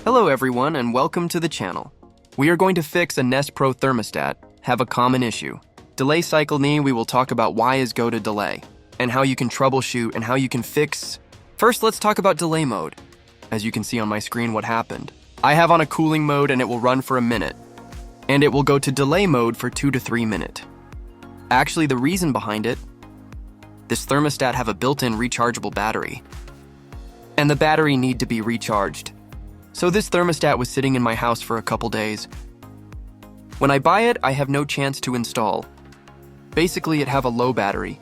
Hello everyone and welcome to the channel. We are going to fix a Nest Pro thermostat, have a common issue. Delay cycle knee, we will talk about why is go to delay, and how you can troubleshoot and how you can fix. First, let's talk about delay mode. As you can see on my screen what happened. I have on a cooling mode and it will run for a minute. And it will go to delay mode for 2 to 3 minutes. Actually, the reason behind it, this thermostat have a built-in rechargeable battery. And the battery need to be recharged. So this thermostat was sitting in my house for a couple days. When I buy it, I have no chance to install. Basically, it have a low battery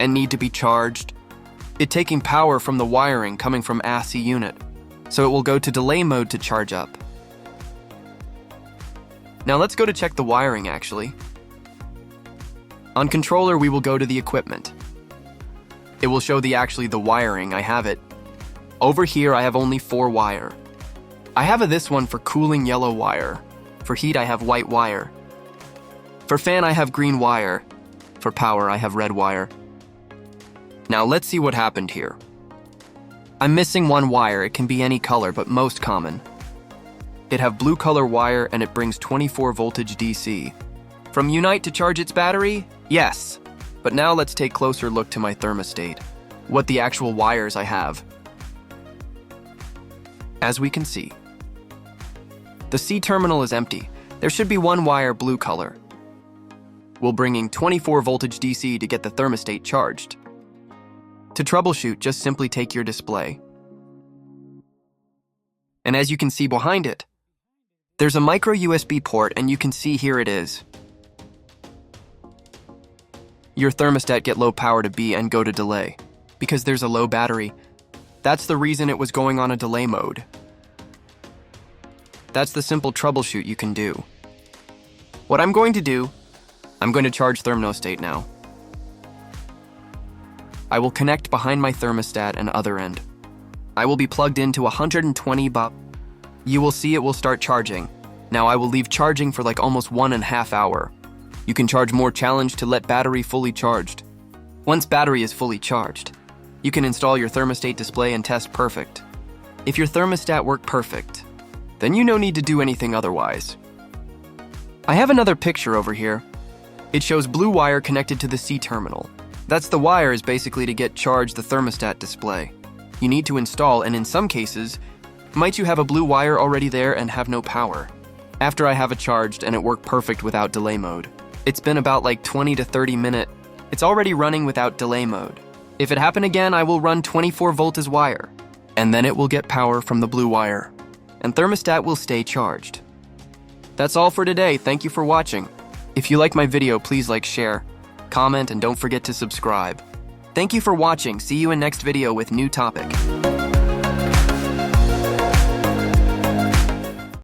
and need to be charged. It taking power from the wiring coming from AC unit, so it will go to delay mode to charge up. Now let's go to check the wiring actually. On controller, we will go to the equipment. It will show the wiring, I have it. Over here, I have only 4 wire. I have this one for cooling yellow wire. For heat, I have white wire. For fan, I have green wire. For power, I have red wire. Now let's see what happened here. I'm missing 1 wire. It can be any color, but most common. It have blue color wire and it brings 24 voltage DC. From Unite to charge its battery? Yes. But now let's take closer look to my thermostat. What the actual wires I have. As we can see, the C terminal is empty. There should be 1 wire blue color. We're bringing 24 voltage DC to get the thermostat charged. To troubleshoot, just simply take your display. And as you can see behind it, there's a micro USB port and you can see here it is. Your thermostat get low power to be and go to delay. Because there's a low battery. That's the reason it was going on a delay mode. That's the simple troubleshoot you can do. What I'm going to do, I'm going to charge thermostat now. I will connect behind my thermostat and other end. I will be plugged into 120 baht. You will see it will start charging. Now I will leave charging for like almost 1.5 hours. You can charge more challenge to let battery fully charged. Once battery is fully charged, you can install your thermostat display and test perfect. If your thermostat work perfect, then you no need to do anything otherwise. I have another picture over here. It shows blue wire connected to the C terminal. That's the wire is basically to get charged the thermostat display. You need to install, and in some cases, might you have a blue wire already there and have no power. After I have it charged and it worked perfect without delay mode. It's been about like 20 to 30 minutes. It's already running without delay mode. If it happen again, I will run 24 volt as wire, and then it will get power from the blue wire, and thermostat will stay charged. That's all for today. Thank you for watching. If you like my video, please like, share, comment, and don't forget to subscribe. Thank you for watching. See you in next video with new topic.